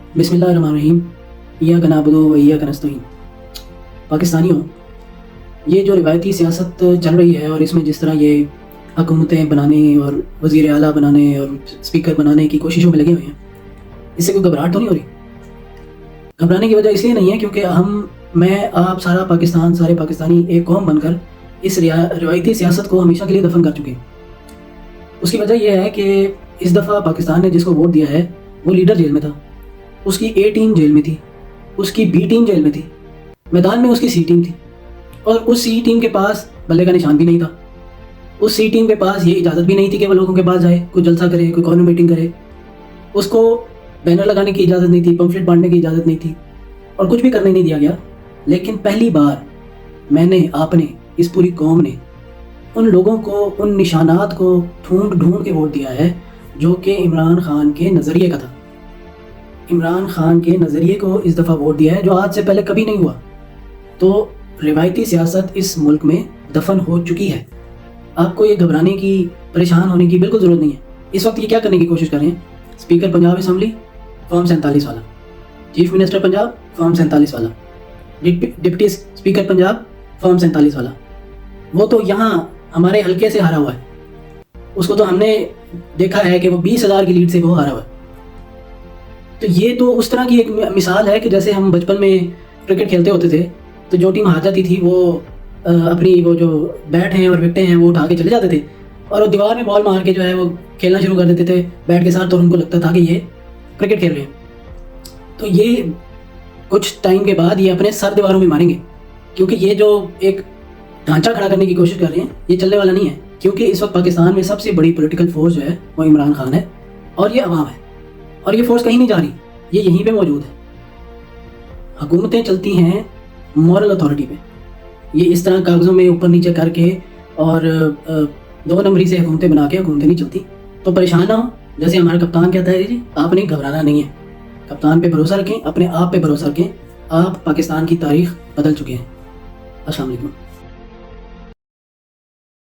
बिस्मिल्लाहिर्रहमानिर्रहीम। इय्याका नअबुदु व इय्याका नस्तईन। पाकिस्तानियों, ये जो रिवायती सियासत चल रही है और इसमें जिस तरह ये हुकूमतें बनाने और वज़ीर आला बनाने और स्पीकर बनाने की कोशिशों में लगे हुए हैं, इससे कोई घबराहट तो नहीं हो रही? घबराने की वजह इसलिए नहीं है क्योंकि मैं, आप, सारा पाकिस्तान, सारे पाकिस्तानी एक कौम बनकर इस रिवायती सियासत को हमेशा के लिए दफन कर चुके हैं। उसकी वजह यह है कि इस दफ़ा पाकिस्तान ने जिसको वोट दिया है वो लीडर जेल में था, उसकी ए टीम जेल में थी, उसकी बी टीम जेल में थी, मैदान में उसकी सी टीम थी और उस सी टीम के पास बल्ले का निशान भी नहीं था। उस सी टीम के पास ये इजाज़त भी नहीं थी कि वो लोगों के पास जाए, कोई जलसा करे, कोई कॉर्नर मीटिंग करे। उसको बैनर लगाने की इजाज़त नहीं थी, पम्फलेट बांटने की इजाज़त नहीं थी और कुछ भी करने नहीं दिया गया। लेकिन पहली बार मैंने, आपने, इस पूरी कौम ने उन लोगों को, उन निशानात को ढूंढ के वोट दिया है जो कि इमरान खान के नज़रिए का था। इमरान खान के नज़रिए को इस दफ़ा वोट दिया है जो आज से पहले कभी नहीं हुआ। तो रिवायती सियासत इस मुल्क में दफन हो चुकी है। आपको ये घबराने की, परेशान होने की बिल्कुल ज़रूरत नहीं है। इस वक्त ये क्या करने की कोशिश कर रहे हैं? स्पीकर पंजाब असम्बली फॉर्म 47 वाला, चीफ मिनिस्टर पंजाब फॉर्म 47 वाला, डिप्टी स्पीकर पंजाब फॉर्म 47 वाला। वो तो यहाँ हमारे हल्के से हारा हुआ है। उसको तो हमने देखा है कि वो 20,000 की लीड से वो हारा हुआ है। तो ये तो उस तरह की एक मिसाल है कि जैसे हम बचपन में क्रिकेट खेलते होते थे तो जो टीम हार जाती थी वो अपनी वो जो बैट हैं और विकटें हैं वो उठा के चले जाते थे और वो दीवार में बॉल मार के जो है वो खेलना शुरू कर देते थे बैट के साथ। तो उनको लगता था कि ये क्रिकेट खेल रहे हैं। तो ये कुछ टाइम के बाद ये अपने सर दीवारों में मारेंगे, क्योंकि ये जो एक ढांचा खड़ा करने की कोशिश कर रहे हैं ये चलने वाला नहीं है। क्योंकि इस वक्त पाकिस्तान में सबसे बड़ी पॉलिटिकल फोर्स जो है वो इमरान खान है और ये अवाम है और ये फोर्स कहीं नहीं जा रही, ये यहीं पे मौजूद है। हुकूमतें चलती हैं मॉरल अथॉरिटी पे। ये इस तरह कागज़ों में ऊपर नीचे करके और 2 नंबरी से हुकूमतें बना के हुकूमतें नहीं चलती। तो परेशान ना हो, जैसे हमारा कप्तान कहता है जी, आपने घबराना नहीं है। कप्तान पे भरोसा रखें, अपने आप पे भरोसा रखें। आप पाकिस्तान की तारीख बदल चुके हैं। अस्सलाम वालेकुम।